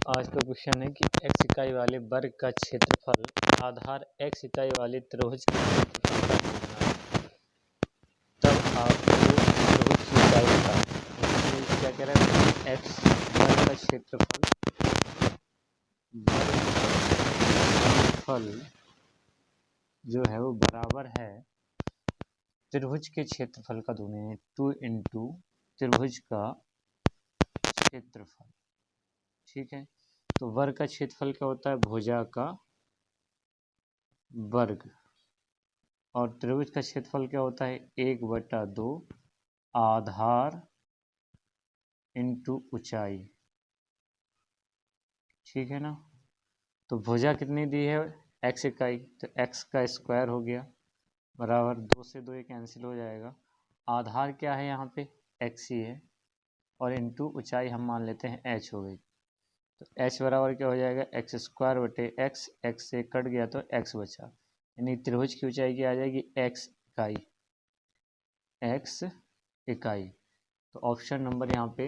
आज का क्वेश्चन है कि x इकाई वाले वर्ग का क्षेत्रफल आधार x इकाई वाले त्रिभुज के क्षेत्रफल का कितना है। तब आपको त्रिभुज की इकाई बताएं। तो क्या कह रहा है, x वर्ग का क्षेत्रफल जो है वो बराबर है त्रिभुज के क्षेत्रफल का दूनी 2 इंटू त्रिभुज का क्षेत्रफल। ठीक है, तो वर्ग का क्षेत्रफल क्या होता है, भुजा का वर्ग, और त्रिभुज का क्षेत्रफल क्या होता है 1/2 आधार इंटू ऊंचाई। ठीक है ना, तो भुजा कितनी दी है x इकाई, तो x का स्क्वायर हो गया बराबर 2 से 2 ये कैंसिल हो जाएगा। आधार क्या है यहाँ पे x ही है, और इंटू ऊंचाई हम मान लेते हैं h हो गई, तो h बराबर क्या हो जाएगा x स्क्वायर बटे x, x से कट गया तो x बचा, यानी त्रिभुज की ऊंचाई क्या आ जाएगी x इकाई। तो ऑप्शन नंबर यहाँ पे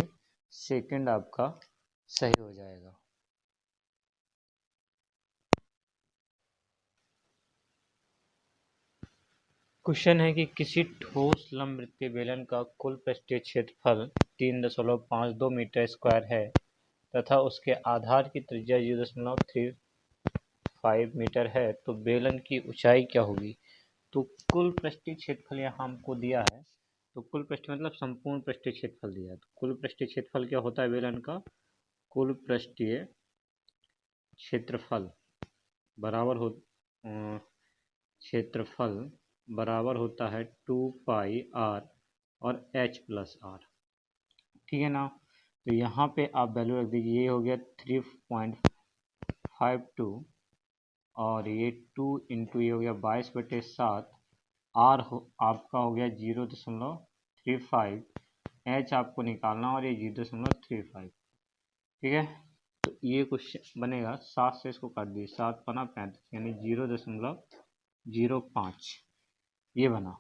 सेकंड आपका सही हो जाएगा। क्वेश्चन है कि किसी ठोस लंबवृत्तीय बेलन का कुल पृष्ठीय क्षेत्रफल 3.52 मीटर स्क्वायर है तथा उसके आधार की त्रिज्या 0.35 मीटर है, तो बेलन की ऊंचाई क्या होगी। तो कुल पृष्ठीय क्षेत्रफल यहाँ हमको दिया है, तो कुल पृष्ठीय मतलब संपूर्ण पृष्ठीय क्षेत्रफल दिया है, तो कुल पृष्ठीय क्षेत्रफल क्या होता है बेलन का, कुल पृष्ठीय क्षेत्रफल बराबर होता है 2πr और h प्लस r। ठीक है ना, तो यहाँ पे आप वैल्यू रख दीजिए, ये हो गया 3.52 और ये 2 इंटू ये हो गया 22/7, r आपका हो गया 0.35, h आपको निकालना और ये 0.35। ठीक है, तो ये क्वेश्चन बनेगा 7 से इसको काट दिए, 7 पना 35, यानी 0.05 ये बना।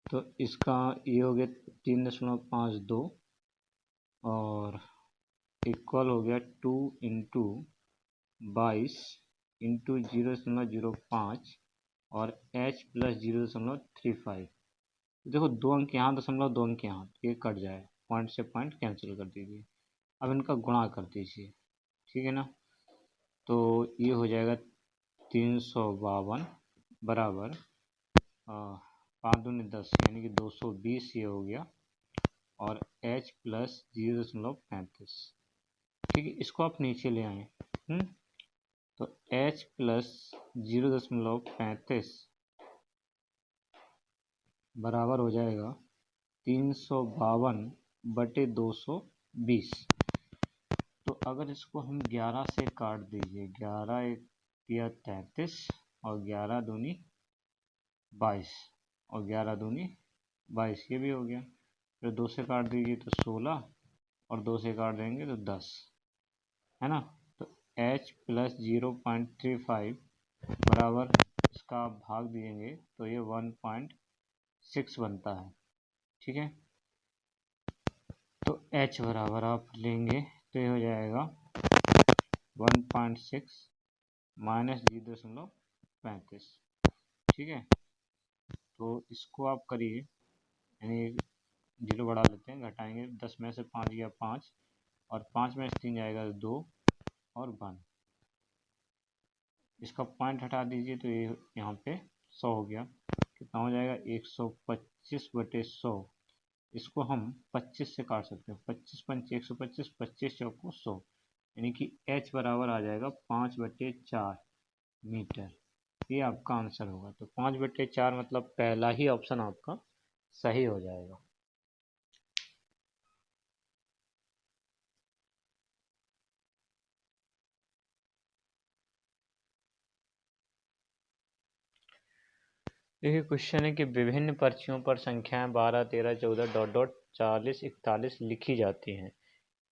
तो इसका ये हो गया 3.52 और इक्वल हो गया 2 इंटू 22 इंटू 0.05 और h प्लस 0.35। देखो 2 अंक यहाँ, 2 अंक यहाँ, ये कट जाए, पॉइंट से पॉइंट कैंसिल कर दीजिए। अब इनका गुणा कर दीजिए। ठीक है ना, तो ये हो जाएगा 352 बराबर 5 दूनी 10 यानी कि 220 ये हो गया, और h प्लस 0.35। ठीक है, इसको आप नीचे ले आए, तो h प्लस 0.35 बराबर हो जाएगा 352/220। तो अगर इसको हम 11 से काट दीजिए, 11 एक या 33 और 11 दूनी 22 और 11 दूनी 22, ये भी हो गया। फिर 2 से काट दीजिए तो 16 और 2 से काट देंगे तो 10, है ना। तो h प्लस 0.35 बराबर इसका आप भाग देंगे तो ये 1.6 बनता है। ठीक है, तो h बराबर आप लेंगे तो ये हो जाएगा 1.6 माइनस 0.35। ठीक है, तो इसको आप करिए, यानी 0 बढ़ा लेते हैं, घटाएंगे, 10 में से 5 गया 5 और 5 में से 3 जाएगा 2 और 1। इसका पॉइंट हटा दीजिए तो ये यहाँ पे 100 हो गया, कितना हो जाएगा 125/100। इसको हम 25 से काट सकते हैं, 25 पंच 125, 25 चौको 100, यानी कि h बराबर आ जाएगा 5/4 मीटर। ये आपका आंसर होगा। तो 5/4 मतलब पहला ही ऑप्शन आपका सही हो जाएगा। देखिए क्वेश्चन है कि विभिन्न पर्चियों पर संख्याएं 12, 13, 14 ... 40, 41 लिखी जाती हैं।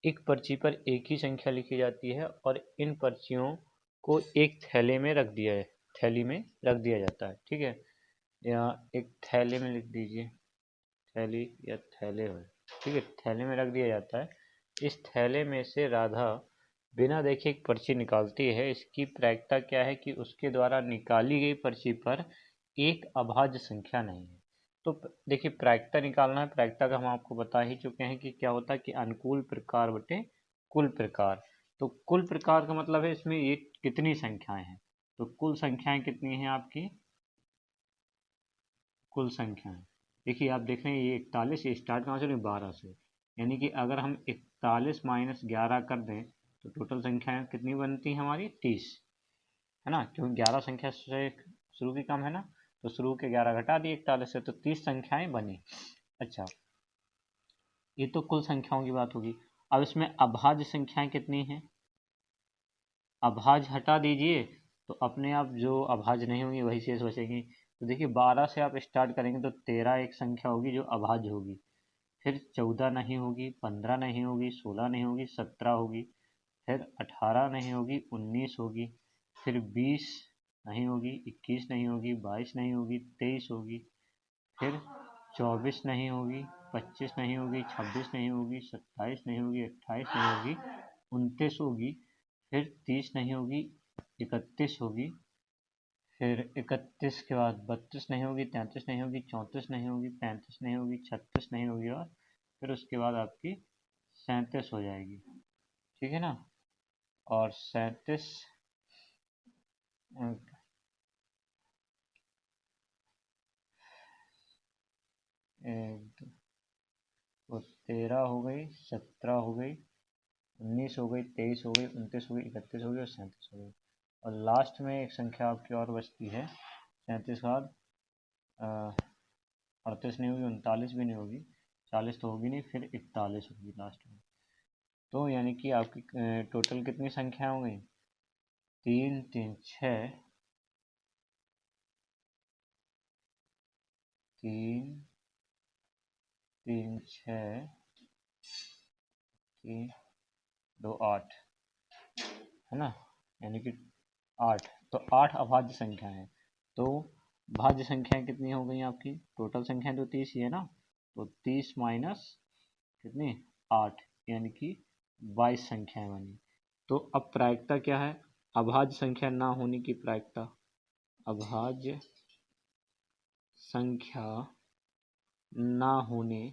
एक पर्ची पर एक ही संख्या लिखी जाती है और इन पर्चियों को एक थैली में रख दिया जाता है। ठीक है, या एक थैले में लिख दीजिए, थैली या थैले हो, ठीक है, थैले में रख दिया जाता है। इस थैले में से राधा बिना देखे एक पर्ची निकालती है। इसकी प्रायिकता क्या है कि उसके द्वारा निकाली गई पर्ची पर एक अभाज्य संख्या नहीं है। तो देखिए, प्रायिकता निकालना है। प्रायिकता का हम आपको बता ही चुके हैं कि क्या होता है कि अनुकूल प्रकार बटे कुल प्रकार। तो कुल प्रकार का मतलब है इसमें ये कितनी संख्याएं हैं। तो कुल संख्याएं कितनी हैं आपकी, कुल संख्याएं देखिए, आप देख रहे हैं ये 41, ये स्टार्ट कहाँ से 12 से, यानी कि अगर हम 41 माइनस 11 कर दें तो टोटल संख्याएं कितनी बनती हैं हमारी 30, है ना, क्योंकि 11 संख्या से शुरू की कम है ना, तो शुरू के 11 घटा दिए 41 से, तो 30 संख्याएं बनी। अच्छा, ये तो कुल संख्याओं की बात होगी। अब इसमें अभाज्य संख्याएं कितनी हैं, अभाज्य हटा दीजिए तो अपने आप जो अभाज्य नहीं होंगी वही शेष बचेंगी। तो देखिए, 12 से आप स्टार्ट करेंगे तो 13 एक संख्या होगी जो अभाज्य होगी, फिर 14 नहीं होगी, 15 नहीं होगी, 16 नहीं होगी, 17 होगी, फिर 18 नहीं होगी, 19 होगी, फिर 20 नहीं होगी, 21 नहीं होगी, 22 नहीं होगी, 23 होगी, फिर 24 नहीं होगी, 25 नहीं होगी, 26 नहीं होगी, 27 नहीं होगी, 28 नहीं होगी, 29 होगी, फिर 30 नहीं होगी, 31 होगी, फिर 31 के बाद 32 नहीं होगी, 33 नहीं होगी, 34 नहीं होगी, 35 नहीं होगी, 36 नहीं होगी, और फिर उसके बाद आपकी 37 हो जाएगी। ठीक है ना, और 37 तो 13 हो गई, 17 हो गई, 19 हो गई, 23 हो गई, 29 हो गई, 31 हो गई और 37 हो गई। और लास्ट में एक संख्या आपकी और बचती है 37 के बाद 38 नहीं होगी, 39 भी नहीं होगी, 40 तो होगी नहीं, फिर 41 होगी लास्ट में। तो यानी कि आपकी टोटल कितनी संख्या हो गई, 3 3 6, 3 3 6, 3 2 8, है ना, यानी कि 8। तो 8 अभाज्य संख्या है। तो भाज्य संख्याएं कितनी हो गई आपकी, टोटल संख्या तो 30 ही है ना, तो 30 माइनस कितनी 8, यानी कि 22 संख्याएं बनी। तो अब प्रायिकता क्या है, अभाज्य संख्या ना होने की प्रायिकता, अभाज्य संख्या ना होने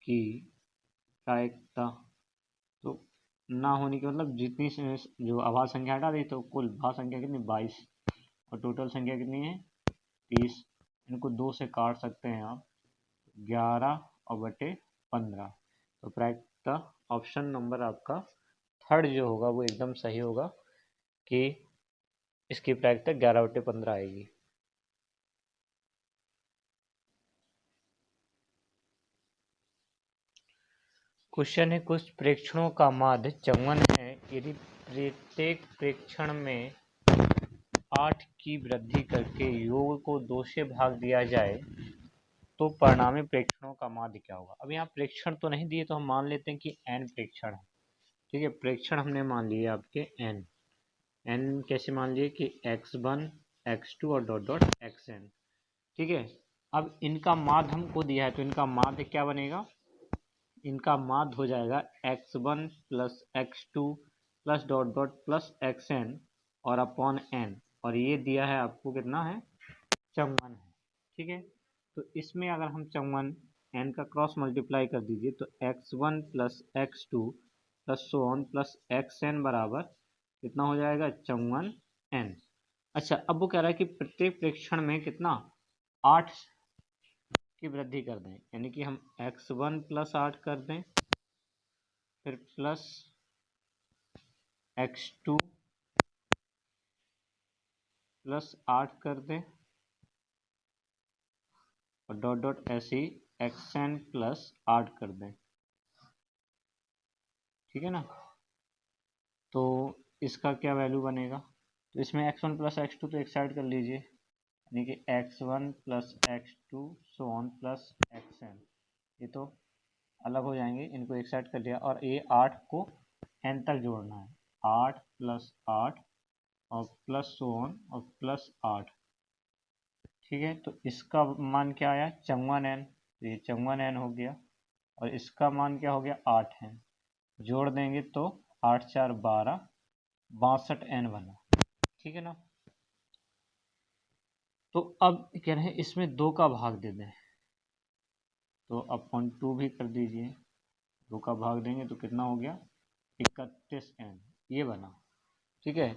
की प्रायिकता, तो ना होने की मतलब जितनी जो अभाज्य संख्या हटा दी तो कुल भाज्य संख्या कितनी 22, और टोटल संख्या कितनी है 30। इनको 2 से काट सकते हैं आप, 11 और बटे 15। तो प्रायिकता ऑप्शन नंबर आपका थर्ड जो होगा वो एकदम सही होगा कि इसकी प्रायिकता 11/15 आएगी। क्वेश्चन है, कुछ प्रेक्षणों का माध्य 54 है, यदि प्रत्येक प्रेक्षण में 8 की वृद्धि करके योग को 2 से भाग दिया जाए तो परिणामी प्रेक्षणों का माध्य क्या होगा। अब यहाँ प्रेक्षण तो नहीं दिए, तो हम मान लेते हैं कि n प्रेक्षण है। ठीक है, प्रेक्षण हमने मान लिए आपके n कैसे मान लिए कि x1 x2 और डॉट डॉट xn। ठीक है, अब इनका माध्य हमको दिया है तो इनका माध्य क्या बनेगा, इनका माध्य हो जाएगा x1 plus x2 plus dot dot plus xn और अपॉन n, और ये दिया है आपको कितना है 54 है। ठीक है, तो इसमें अगर हम 54 n का क्रॉस मल्टीप्लाई कर दीजिए तो x1 plus x2 plus so on plus xn बराबर कितना हो जाएगा 54 n। अच्छा, अब वो कह रहा है कि प्रत्येक प्रेक्षण में कितना 8 की वृद्धि कर दें, यानी कि हम x1 प्लस 8 कर दें, फिर प्लस x2 प्लस 8 कर दें, और डॉट डॉट ऐसे ही xn प्लस 8 कर दें। ठीक है ना, तो इसका क्या वैल्यू बनेगा, तो इसमें x1 प्लस x2 तो एक साइड कर लीजिए, यानी कि x1 plus x2 so on plus xn, ये तो अलग हो जाएंगे, इनको एक साइड कर लिया, और ये 8 को n तक जोड़ना है, 8 प्लस 8 और प्लस सो ऑन और प्लस 8। ठीक है, तो इसका मान क्या आया 54 n, तो ये 54 n हो गया। और इसका मान क्या हो गया 8 है, जोड़ देंगे तो 8 4 12, 62n बना। ठीक है ना। तो अब कह रहे हैं इसमें 2 का भाग दे दें, तो अपॉन 2 भी कर दीजिए, 2 का भाग देंगे तो कितना हो गया 31n, ये बना। ठीक है।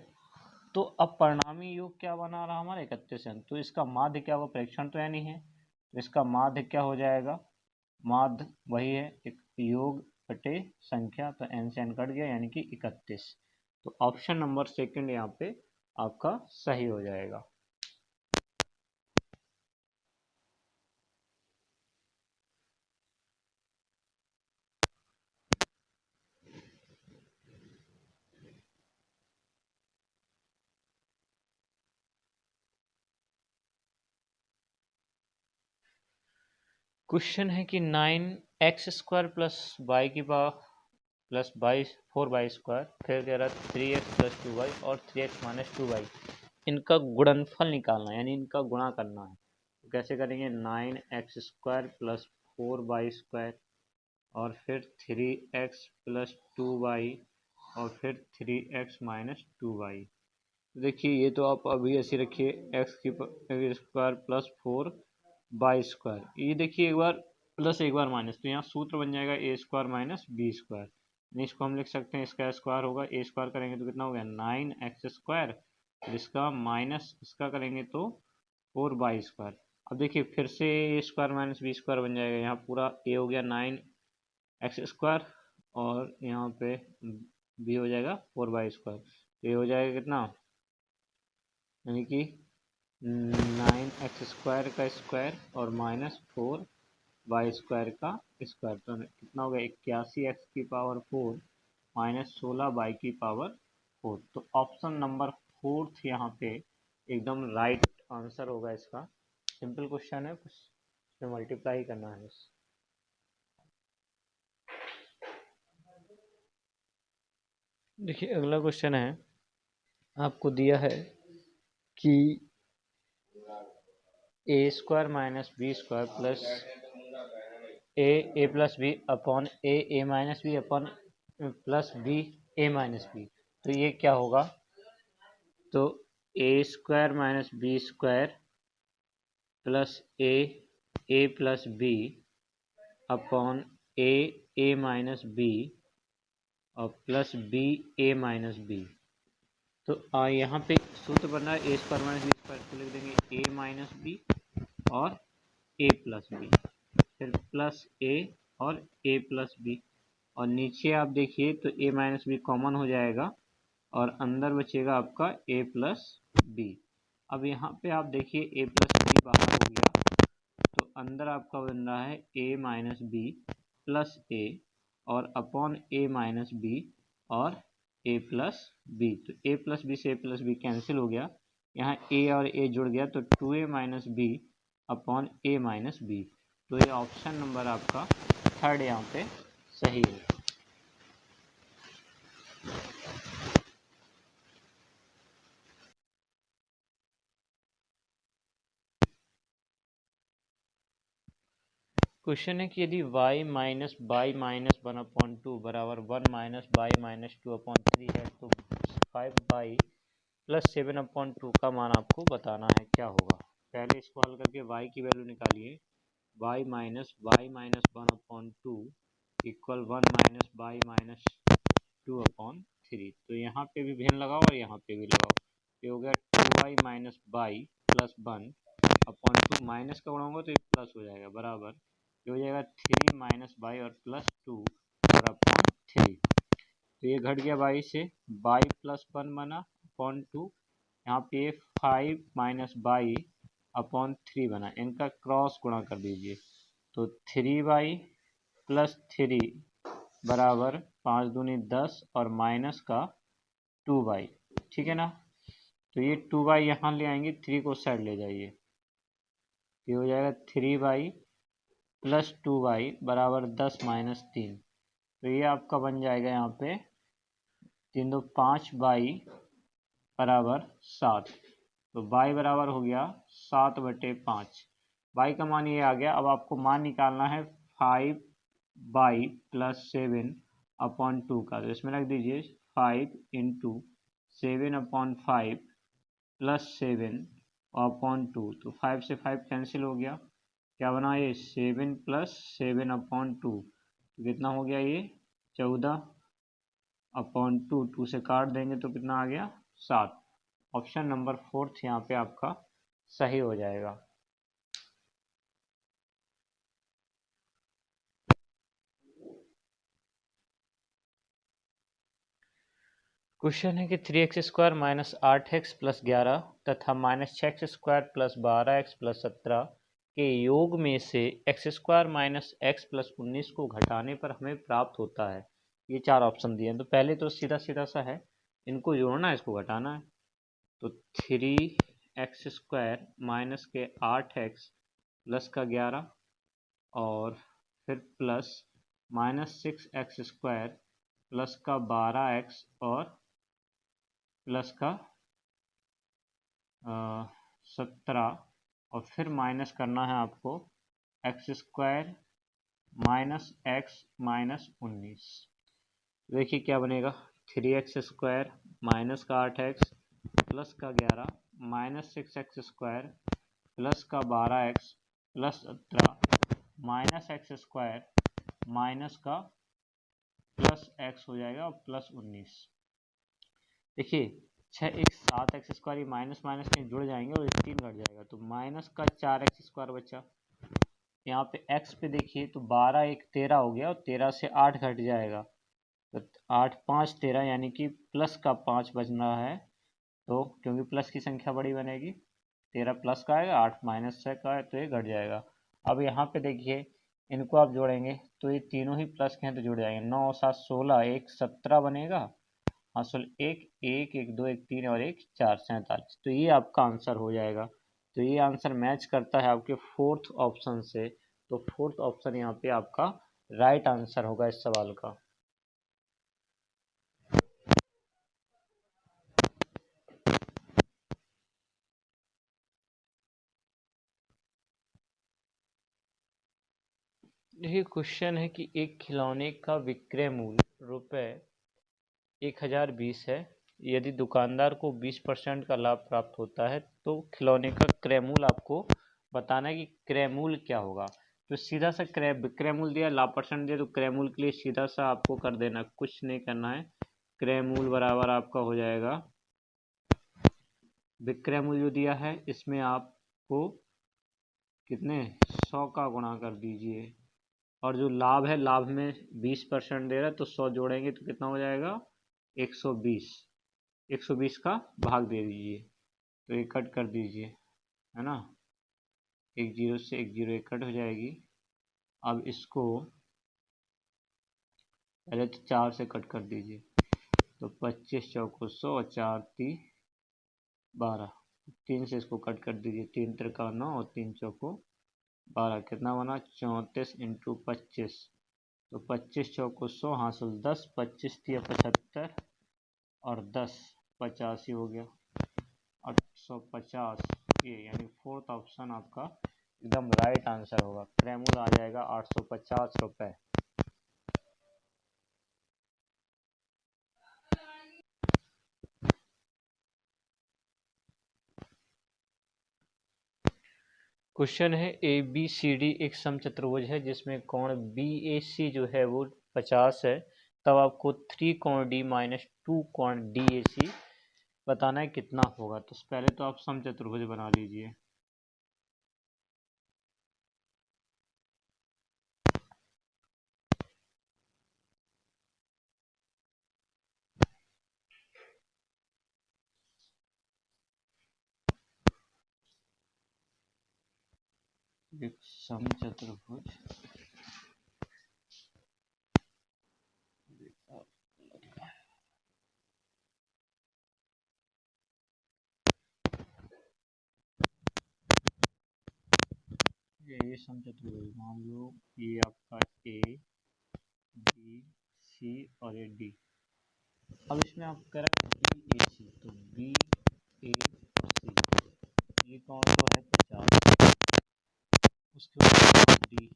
तो अब परिणामी योग क्या बना रहा हमारा 31n, तो इसका माध्य क्या हुआ, प्रेक्षण तो यानी है, तो इसका माध्य क्या हो जाएगा, माध्य वही है एक योग बटे संख्या, तो n से n कट गया यानी कि 31। तो ऑप्शन नंबर सेकंड यहाँ पे आपका सही हो जाएगा। क्वेश्चन है कि 9x² प्लस वाई की पावर प्लस 4y², फिर कह रहा है 3x प्लस 2y और 3x माइनस 2y, इनका गुणनफल निकालना है, यानी इनका गुणा करना है। तो कैसे करेंगे, 9x² प्लस 4y² और फिर 3x प्लस 2y और फिर 3x माइनस 2y। देखिए ये तो आप अभी ऐसे रखिए, x² प्लस 4y², ये देखिए एक बार प्लस एक बार माइनस, तो यहाँ सूत्र बन जाएगा a² माइनस b²। इसको हम लिख सकते हैं, इसका स्क्वायर होगा, a² करेंगे तो कितना हो गया 9x², फिर इसका माइनस इसका करेंगे तो 4y²। अब देखिए फिर से a² माइनस b² बन जाएगा, यहाँ पूरा a हो गया 9x² और यहाँ पे b हो जाएगा 4y², तो ये हो जाएगा कितना, यानी कि 9x² का स्क्वायर और माइनस 4y² का स्क्वायर, तो कितना हो गया 81x की पावर 4 माइनस 16y की पावर 4। तो ऑप्शन नंबर 4 यहाँ पे एकदम राइट आंसर होगा इसका। सिंपल क्वेश्चन है, कुछ मल्टीप्लाई करना है बस। देखिए अगला क्वेश्चन है, आपको दिया है कि a² minus b² plus a plus b upon a minus b upon plus b a minus b, तो ये क्या होगा, तो a² minus b² plus a plus b upon a minus b और plus b a minus b. तो यहाँ पे सूत्र बन रहा है a² माइनस b² को लिख देंगे a माइनस बी और a प्लस बी, फिर प्लस a और a प्लस बी, और नीचे आप देखिए तो a माइनस बी कॉमन हो जाएगा और अंदर बचेगा आपका a प्लस बी। अब यहाँ पे आप देखिए a प्लस बी बाहर हो गया, तो अंदर आपका बन रहा है a minus b plus a और अपॉन a माइनस बी और a प्लस बी, तो a प्लस बी से a प्लस बी कैंसिल हो गया, यहाँ a और a जुड़ गया तो 2a minus b upon a minus b. तो ये ऑप्शन नंबर आपका थर्ड यहाँ पे सही है। क्वेश्चन है कि यदि y माइनस बाई माइनस 1/2 बराबर 1 माइनस बाई माइनस 2/3 है, तो 5y प्लस 7/2 का मान आपको बताना है, क्या होगा। पहले इसको हल करके y की वैल्यू निकालिए, y minus by minus 1/2 equal 1 minus by minus 2/3, तो यहाँ पे भी भिन्न लगाओ और यहाँ पे भी लगाओ, ये हो गया 2y minus by plus 1/2, minus का उड़ाऊंगा तो ये प्लस हो जाएगा, बराबर ये हो जाएगा 3 माइनस बाई और प्लस 2 और अपॉन 3, तो ये घट गया बाई से, बाई प्लस 1 बना अपॉन 2, यहाँ पे 5 माइनस बाई अपॉन 3 बना, इनका क्रॉस गुणा कर दीजिए, तो 3y प्लस 3 बराबर 5 दूनी 10 और माइनस का 2y। ठीक है ना, तो ये 2y यहाँ ले आएंगे, 3 को साइड ले जाइए, ये हो जाएगा 3y प्लस 2y बराबर 10 माइनस 3, तो ये आपका बन जाएगा यहाँ पे 3 2 5y बराबर 7, तो y बराबर हो गया 7/5, y का मान ये आ गया। अब आपको मान निकालना है 5 बाई प्लस 7/2 का, तो इसमें रख दीजिए 5 इंटू 7/5 प्लस 7/2, तो 5 से 5 कैंसिल हो गया, क्या बना ये 7 प्लस 7/2, तो कितना हो गया ये 14/2, 2 से काट देंगे तो कितना आ गया 7। ऑप्शन नंबर 4 यहाँ पे आपका सही हो जाएगा। क्वेश्चन है कि 3x² माइनस 8x प्लस 11 तथा minus 6x² plus 12x plus 17 के योग में से x² माइनस x प्लस 19 को घटाने पर हमें प्राप्त होता है। ये 4 ऑप्शन दिए हैं, तो पहले तो सीधा सीधा सा है, इनको जोड़ना है, इसको घटाना है। तो 3x² माइनस के 8x प्लस का 11 और फिर प्लस माइनस 6x² प्लस का 12x और प्लस का 17 और फिर माइनस करना है आपको x² माइनस x माइनस 19। देखिए क्या बनेगा, 3x² माइनस का 8x प्लस का 11 माइनस 6x² प्लस का 12x plus 17 minus x² minus का प्लस x हो जाएगा और प्लस 19। देखिए 6 एक 7x² माइनस माइनस कहीं जुड़ जाएंगे और 3 घट जाएगा, तो माइनस का 4x² बचा। यहाँ पे x पे देखिए तो 12 एक 13 हो गया और 13 से 8 घट जाएगा, तो 8 5 13 यानी कि प्लस का 5 बचना है, तो क्योंकि प्लस की संख्या बड़ी बनेगी, 13 प्लस का आएगा, 8 माइनस का है, तो ये घट जाएगा। अब यहाँ पे देखिए इनको आप जोड़ेंगे तो ये तीनों ही प्लस के हैं तो जुड़ जाएंगे, 9 7 16 एक 17 बनेगा, हाँ 1 1 1 2 1 3 और 1 4 47, तो ये आपका आंसर हो जाएगा। तो ये आंसर मैच करता है आपके 4th ऑप्शन से, तो 4th ऑप्शन यहाँ पे आपका राइट आंसर होगा इस सवाल का। देखिए क्वेश्चन है कि एक खिलौने का विक्रय मूल्य ₹1020 है, यदि दुकानदार को 20% का लाभ प्राप्त होता है तो खिलौने का क्रय मूल्य आपको बताना है कि क्रय मूल्य क्या होगा। तो सीधा सा विक्रय मूल्य दिया, लाभ परसेंट दिया, तो क्रय मूल्य के लिए सीधा सा आपको कर देना, कुछ नहीं करना है। क्रय मूल्य बराबर आपका हो जाएगा, विक्रय मूल्य जो दिया है इसमें आपको कितने 100 का गुणा कर दीजिए, और जो लाभ है लाभ में 20% दे रहा है तो 100 जोड़ेंगे तो कितना हो जाएगा 120, 120 का भाग दे दीजिए, तो ये कट कर दीजिए, है ना, एक जीरो से एक जीरो कट हो जाएगी। अब इसको पहले तो 4 से कट कर दीजिए, तो 25 चौको 100 और 4 3 12, 3 से इसको कट कर दीजिए, 3 त्रिका 9 और 3 चौको 12, कितना बना 34 इंटू 25, तो 25 चौको 100 हासिल 10, 25 दिया 75 और 10 85 हो गया, 850, ये यानी 4th ऑप्शन आपका एकदम राइट आंसर होगा। क्रय मूल्य आ जाएगा 850 रुपये। क्वेश्चन है ABCD एक समचतुर्भुज है जिसमें कोण BAC जो है वो 50 है, तब आपको 3 कोण D माइनस 2 कोण DAC बताना है कितना होगा। तो पहले तो आप समचतुर्भुज बना लीजिए, एक समचतुर्भुज ये समचतुर्भुज मान लो ये आपका A B C और ये D। अब इसमें आप करें BAC, तो BAC ये कौन तो है 50, उसके बाद D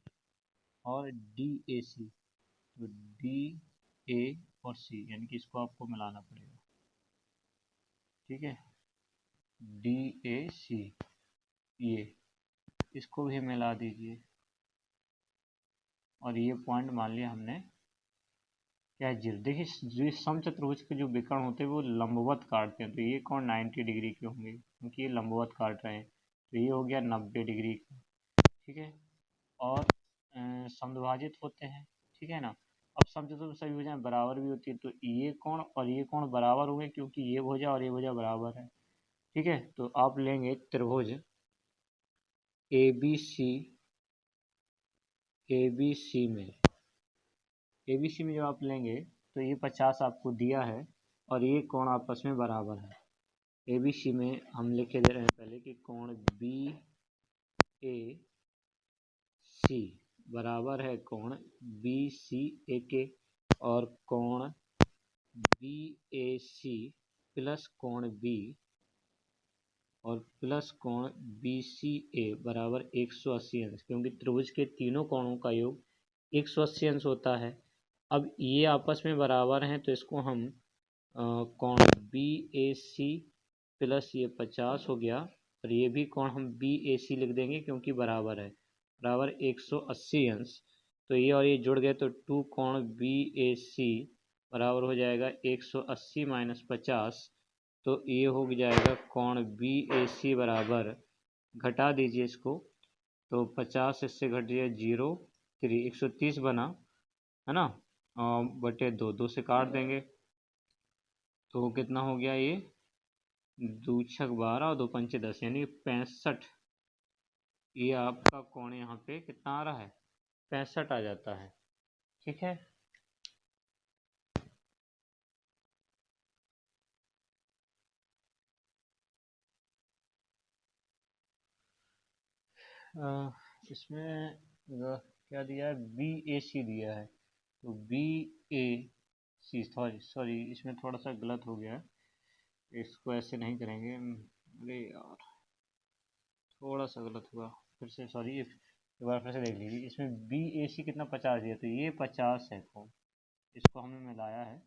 और DAC तो डी ए और सी, यानी कि इसको आपको मिलाना पड़ेगा। ठीक है, डी ए सी, ये इसको भी मिला दीजिए। और ये पॉइंट मान लिया हमने क्या है, जीरो। देखिए जो समचतुर्भुज के जो विकर्ण होते हैं वो लंबवत काटते हैं, तो ये कौन 90 डिग्री के होंगे क्योंकि ये लंबवत काट रहे हैं, तो ये हो गया 90 डिग्री का। ठीक है, और समद्विभाजित होते हैं। ठीक है ना। अब समचतुर्भुज सभी भुजाएं बराबर भी होती है, तो ये कोण और ये कोण बराबर होंगे क्योंकि ये भुजा और ये भुजा बराबर है। ठीक है, तो आप लेंगे त्रिभुज ए बी सी में, ए बी सी में जब आप लेंगे तो ये 50 आपको दिया है और ये कोण आपस में बराबर है। ए बी सी में हम लिख के दे रहे हैं पहले कि कोण बी ए सी बराबर है कोण बी सी ए के, और कोण बी ए सी प्लस कोण बी और प्लस कोण बी सी ए बराबर 180 अंश, क्योंकि त्रिभुज के तीनों कोणों का योग 180 अंश होता है। अब ये आपस में बराबर हैं तो इसको हम कोण बी ए सी प्लस ये 50 हो गया, और ये भी कोण हम बी ए सी लिख देंगे क्योंकि बराबर है, बराबर 180 अंश। तो ये और ये जुड़ गए तो 2 कोण बी ए सी बराबर हो जाएगा 180 माइनस 50, तो ये हो जाएगा कोण बी ए सी बराबर, घटा दीजिए इसको, तो 50 इससे घट जाए 0, 130 बना, है ना, बटे 2 से काट देंगे तो कितना हो गया, ये 2 छक 12 और 2 पंचे 10, यानी 65। ये आपका कोण यहाँ पे कितना आ रहा है, 65 आ जाता है। ठीक है, इसमें क्या दिया है, बी ए सी दिया है, तो बी ए सी, सॉरी इसमें थोड़ा सा गलत हो गया है, इसको ऐसे नहीं करेंगे। अरे यार थोड़ा सा गलत हुआ, फिर से सॉरी, एक बार फिर से देख लीजिए। इसमें बी ए सी कितना 50 दिया, तो ये 50 है कोण, इसको हमने मिलाया है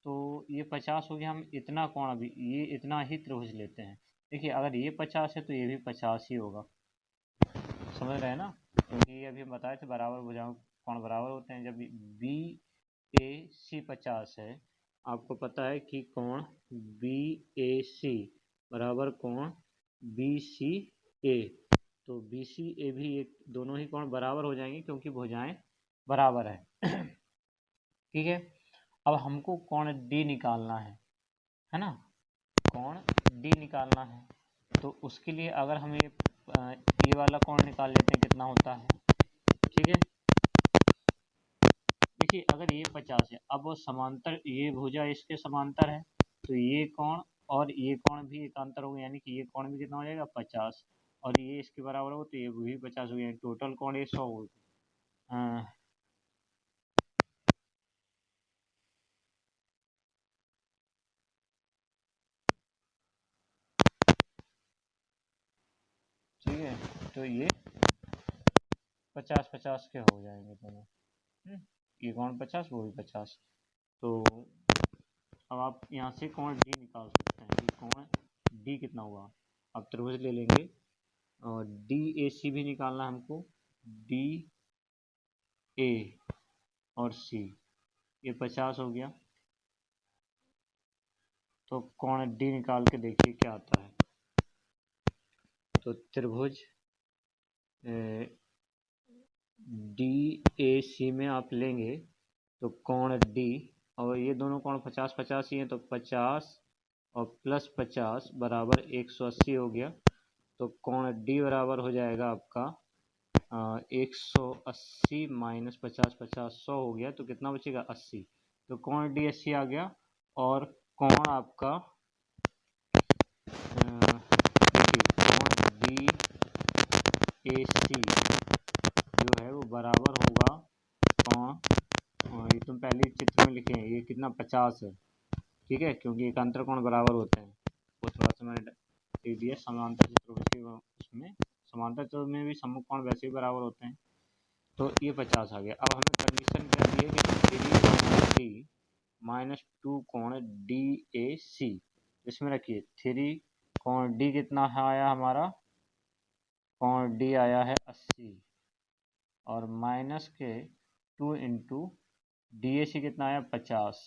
तो ये 50 हो गया। हम इतना कोण अभी ये इतना ही त्रिभुज लेते हैं। देखिए अगर ये 50 है तो ये भी 50 ही होगा, समझ रहे हैं ना, क्योंकि ये अभी हम बताए थे बराबर भुजाओं कोण बराबर होते हैं। जब बी ए सी 50 है, आपको पता है कि कोण बी ए सी बराबर कोण बी सी ए, तो बी सी ए भी एक दोनों ही कोण बराबर हो जाएंगे क्योंकि भुजाएं बराबर है। ठीक है, अब हमको कोण डी निकालना है ना, कोण डी निकालना है, तो उसके लिए अगर हम ये वाला कोण निकाल लेते हैं कितना होता है। ठीक है, देखिए अगर ये 50 है, अब वो समांतर, ये भुजा इसके समांतर है, तो ये कोण और ये कोण भी एकांतर होगा, यानी कि ये कोण भी कितना हो जाएगा 50, और ये इसके बराबर हो तो ये भी 50 हो गया, टोटल कोण ये 100 हो। ठीक है, तो ये 50-50 के हो जाएंगे दोनों। ये कोण 50 वो भी 50, तो अब आप यहाँ से कोण डी निकाल सकते हैं कि कोण डी कितना हुआ। अब त्रिभुज ले लेंगे और डी ए सी भी निकालना है हमको, डी ए और सी, ये 50 हो गया, तो कोण डी निकाल के देखिए क्या आता है। तो त्रिभुज डी ए सी में आप लेंगे तो कोण डी, और ये दोनों कोण 50-50 ही हैं, तो 50 और प्लस 50 बराबर 180 हो गया, तो कोण डी बराबर हो जाएगा आपका 180 माइनस 50, 50 100 हो गया, तो कितना बचेगा 80, तो कोण डी 80 आ गया। और कोण आपका कोण डी ए सी जो है वो बराबर होगा कोण, ये तुम पहले चित्र में लिखे हैं, ये कितना 50 है। ठीक है, क्योंकि एकांतर कोण बराबर होते हैं, वो थोड़ा सा मैंने दे दिया। समांतर चतुर्भुज के उसमें समांतर चतुर्भुज में भी सम्मुख कोण वैसे ही बराबर होते हैं, तो ये 50 आ गया। अब हमें कंडीशन क्या दी है कि 3 माइनस 2 कोण DAC, इसमें रखिए 3 कोण D कितना आया हमारा, कोण D आया है 80 और माइनस के 2 इंटू DAC कितना आया 50।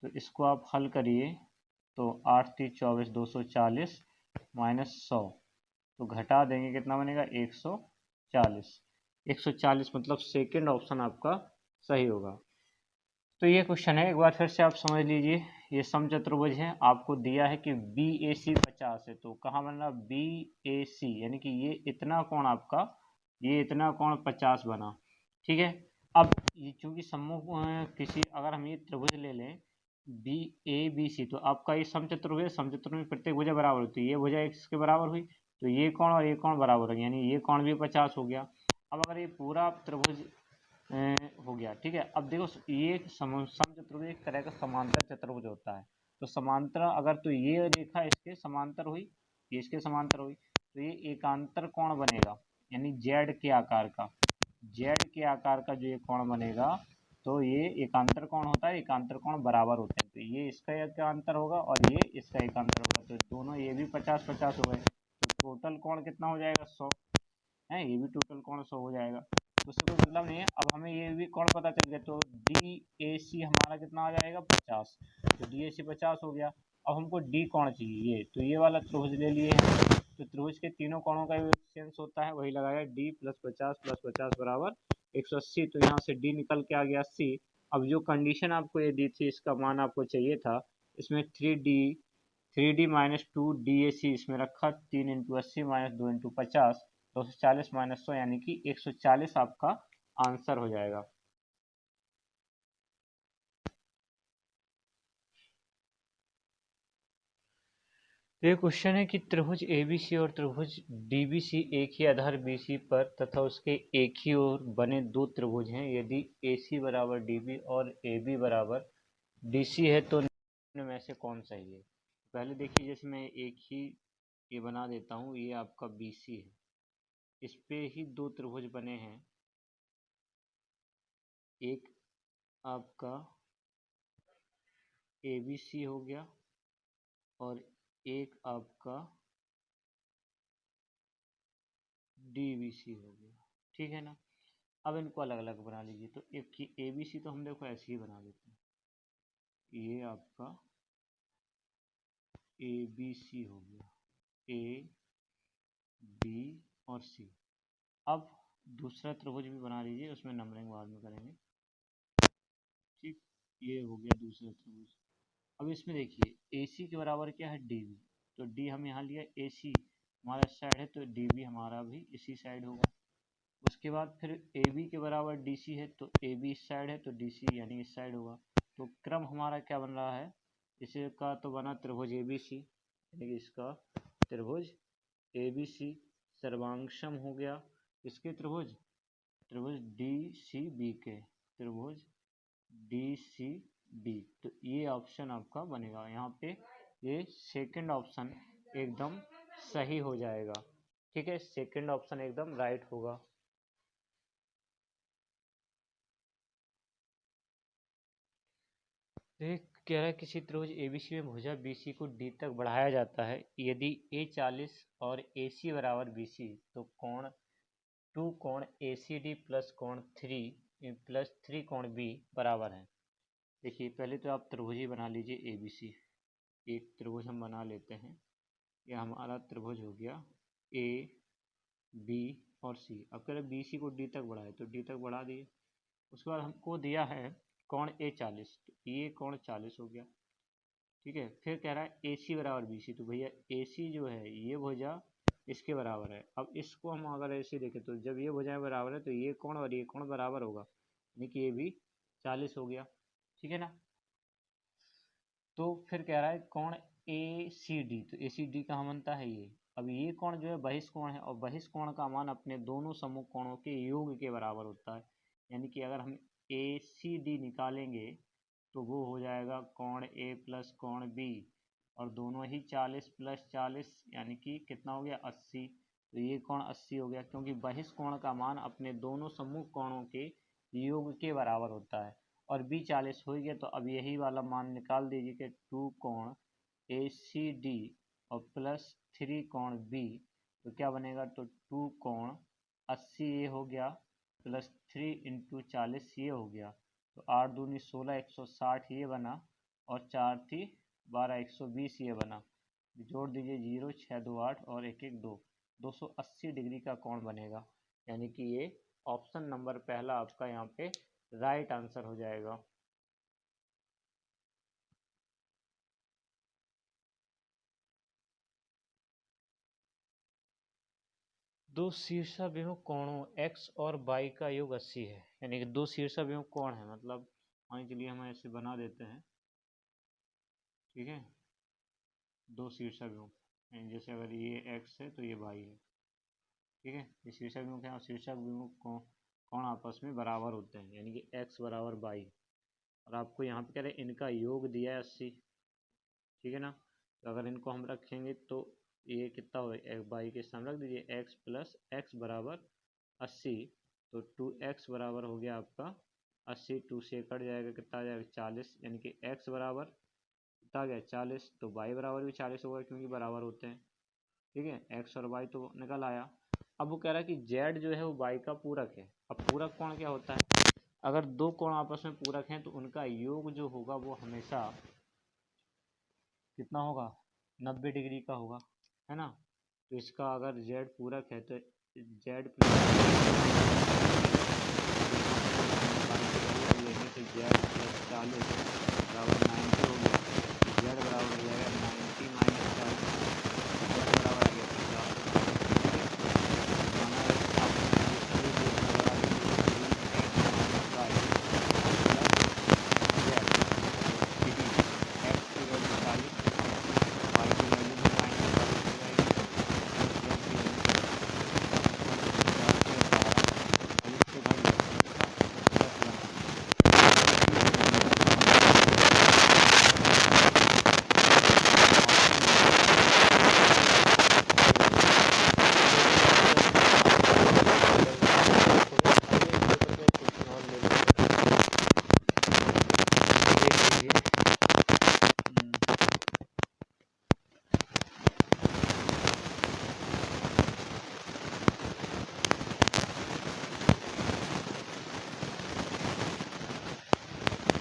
तो इसको आप हल करिए तो 8 3 24 240 माइनस 100, तो घटा देंगे कितना बनेगा 140। 140 मतलब सेकंड ऑप्शन आपका सही होगा। तो ये क्वेश्चन है, एक बार फिर से आप समझ लीजिए। ये समचतुर्भुज है, आपको दिया है कि BAC 50 है, तो कहाँ बन रहा BAC, यानी कि ये इतना कोण आपका, ये इतना कोण 50 बना। ठीक है, अब ये चूंकि समूह किसी, अगर हम ये त्रिभुज ले लें BABC, तो आपका ये समचतुर्भुज है, समचतुर्भुज में प्रत्येक भुजा बराबर होती है, ये भुजा इसके बराबर हुई तो ये कोण और ये कोण बराबर हो, यानी ये कोण भी 50 हो गया। अब अगर ये पूरा त्रिभुज हो गया, ठीक है। अब देखो ये समचतुर्भुज एक तरह का समांतर चतुर्भुज होता है, तो समांतर अगर तो ये रेखा इसके समांतर हुई, ये इसके समांतर हुई, तो ये एकांतर कोण बनेगा, यानी जेड के आकार का, जेड के आकार का जो ये कोण बनेगा, तो ये एकांतर कोण होता है, एकांतर कोण बराबर होते हैं, तो ये इसका एकांतर होगा और ये इसका एकांतर होगा, तो दोनों ये भी 50-50 हो गए, तो टोटल कोण कितना हो जाएगा 100 है, ये भी टोटल कोण 100 हो जाएगा। तो उससे कोई मतलब नहीं है। अब हमें ये भी कोण पता चल गया, तो DAC हमारा कितना आ जाएगा 50, तो DAC 50 हो गया। अब हमको D कोण चाहिए, ये तो ये वाला त्रिभुज ले लिए हैं, तो त्रिभुज के तीनों कोणों का सेंस होता है, वही लगाया D प्लस 50 बराबर 180, तो यहाँ से D निकल के आ गया 80। अब जो कंडीशन आपको ये दी थी, इसका मान आपको चाहिए था, इसमें 3D माइनस 2DAC इसमें रखा, 3 इंटू 80 माइनस 2 इंटू 50, 240 माइनस 100 यानी कि 140 आपका आंसर हो जाएगा। ये क्वेश्चन है कि त्रिभुज ABC और त्रिभुज DBC एक ही आधार BC पर तथा उसके एक ही ओर बने दो त्रिभुज हैं, यदि AC बराबर DB और AB बराबर DC है तो निम्न में से कौन सही है। पहले देखिए, जैसे मैं एक ही ये बना देता हूँ, ये आपका BC है, इस पे ही दो त्रिभुज बने हैं, एक आपका ABC हो गया और एक आपका DBC हो गया, ठीक है ना। अब इनको अलग अलग बना लीजिए, तो एक की ABC तो हम देखो ऐसे ही बना देते हैं, ये आपका ABC हो गया, A B और C। अब दूसरा त्रिभुज भी बना लीजिए, उसमें नंबरिंग बाद में करेंगे, ठीक। ये हो गया दूसरा त्रिभुज। अब इसमें देखिए AC के बराबर क्या है DB, तो D हम यहाँ लिया, AC हमारा साइड है तो DB हमारा भी इसी साइड होगा। उसके बाद फिर AB के बराबर DC है, तो AB इस साइड है तो DC यानी इस साइड होगा। तो क्रम हमारा क्या बन रहा है, इसका तो बना त्रिभुज ABC, यानी कि इसका त्रिभुज ABC सर्वांगसम हो गया इसके त्रिभुज, त्रिभुज DCB के, त्रिभुज DCB, तो ये ऑप्शन आपका बनेगा यहाँ पे, ये सेकंड ऑप्शन एकदम सही हो जाएगा, ठीक है, सेकंड ऑप्शन एकदम राइट होगा। एक कह रहा है किसी त्रिभुज ABC में भुजा BC को D तक बढ़ाया जाता है, यदि A 40 और AC बराबर BC, तो कोण 2 कोण ACD प्लस कोण 3 कोण B बराबर है। देखिए पहले तो आप त्रिभुज ही बना लीजिए ABC, एक त्रिभुज हम बना लेते हैं, यह हमारा त्रिभुज हो गया A B और C। अब कह रहे BC को D तक बढ़ाए, तो D तक बढ़ा दिए। उसके बाद हमको दिया है कोण A 40, तो ये कोण 40 हो गया, ठीक है। फिर कह रहा है AC बराबर BC, तो भैया AC जो है ये भुजा इसके बराबर है। अब इसको हम अगर ऐसे देखें, तो जब ये भुजाएं बराबर है तो ये कोण और ये कोण बराबर होगा, यानी कि ये भी 40 हो गया, ठीक है ना। तो फिर कह रहा है कोण ACD, तो ACD कहाँ बनता है ये। अब ये कोण जो है बहिष्कोण है, और बहिष्कोण का मान अपने दोनों समूह कोणों के योग के बराबर होता है, यानी कि अगर हम ACD निकालेंगे तो वो हो जाएगा कोण A प्लस कोण B, और दोनों ही 40 प्लस 40 यानी कि कितना हो गया 80, तो ये कोण 80 हो गया, क्योंकि बहिष्ठ कोण का मान अपने दोनों सम्मुख कोणों के योग के बराबर होता है। और b 40 हो गया, तो अब यही वाला मान निकाल दीजिए कि 2 कोण ACD और प्लस 3 कोण B, तो क्या बनेगा, तो 2 कोण 80 ये हो गया प्लस 3 इंटू 40 ये हो गया, तो 8 दूनी 16 160 ये बना, और 4 थी 12 120 ये बना। जोड़ दीजिए 0 6 2 8 और 1 1 2, 280 डिग्री का कोण बनेगा। यानी कि ये ऑप्शन नंबर पहला आपका यहाँ पे राइट आंसर हो जाएगा। दो शीर्षाभिमुख कोणों x और y का योग 80 है। यानी कि दो शीर्षाभिमुख कोण है, मतलब मान के लिए हम ऐसे बना देते हैं, ठीक है, दो शीर्षाभिमुख, जैसे अगर ये x है तो ये y है, ठीक है, ये शीर्षाभिमुख है और शीर्षाभिमुख कोण आपस में बराबर होते हैं, यानी कि x बराबर y। और आपको यहाँ पे कह रहे हैं इनका योग दिया है 80, ठीक है ना। तो अगर इनको हम रखेंगे तो ये कितना हो, y के सामने रख दीजिए x प्लस x बराबर 80, तो 2x बराबर हो गया आपका 80, 2 से कट जाएगा, कितना आ जाएगा 40, यानी कि x बराबर कितना आ गया 40, तो y बराबर भी 40 होगा क्योंकि बराबर होते हैं, ठीक है, x और y तो निकल आया। अब वो कह रहा है कि z जो है वो y का पूरक है। अब पूरक कोण क्या होता है, अगर दो कोण आपस में पूरक हैं तो उनका योग जो होगा वो हमेशा कितना होगा, 90 डिग्री का होगा, है ना। तो इसका अगर z पूरक है तो z प्लस z प्लस 40 बराबर 90 हो गया, z बराबर हो जाएगा 90 माइनस 40, z बराबर आ गया 50।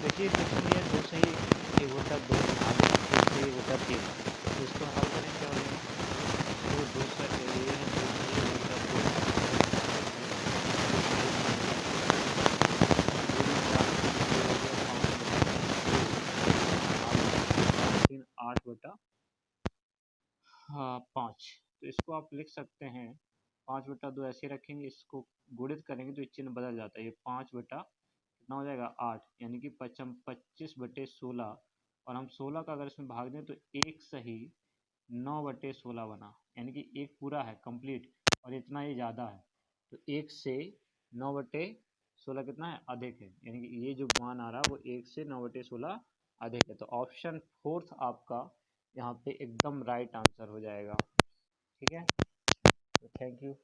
देखिए क्वेश्चन ये 2 सही एक होता 2 आगे एक सही एक होता 3, तो इसको हल करें क्या हो जाएगा, तो 2 सही ये है 2 सही एक होता 2, 8 बटा हाँ 5, तो इसको आप लिख सकते हैं 5 बटा 2 ऐसे रखेंगे, इसको गुणित करेंगे तो चिन्ह बदल जाता है, ये 5 बटा कितना हो जाएगा 8, यानी कि 25 बटे 16, और हम 16 का अगर इसमें भाग दें तो एक सही 9 बटे 16 बना, यानी कि एक पूरा है कंप्लीट, और इतना ही ज़्यादा है, तो एक से 9 बटे 16 कितना है अधिक है, यानी कि ये जो मान आ रहा है वो 1 से 9 बटे 16 अधिक है। तो ऑप्शन फोर्थ आपका यहाँ पे एकदम राइट आंसर हो जाएगा, ठीक है। तो थैंक यू।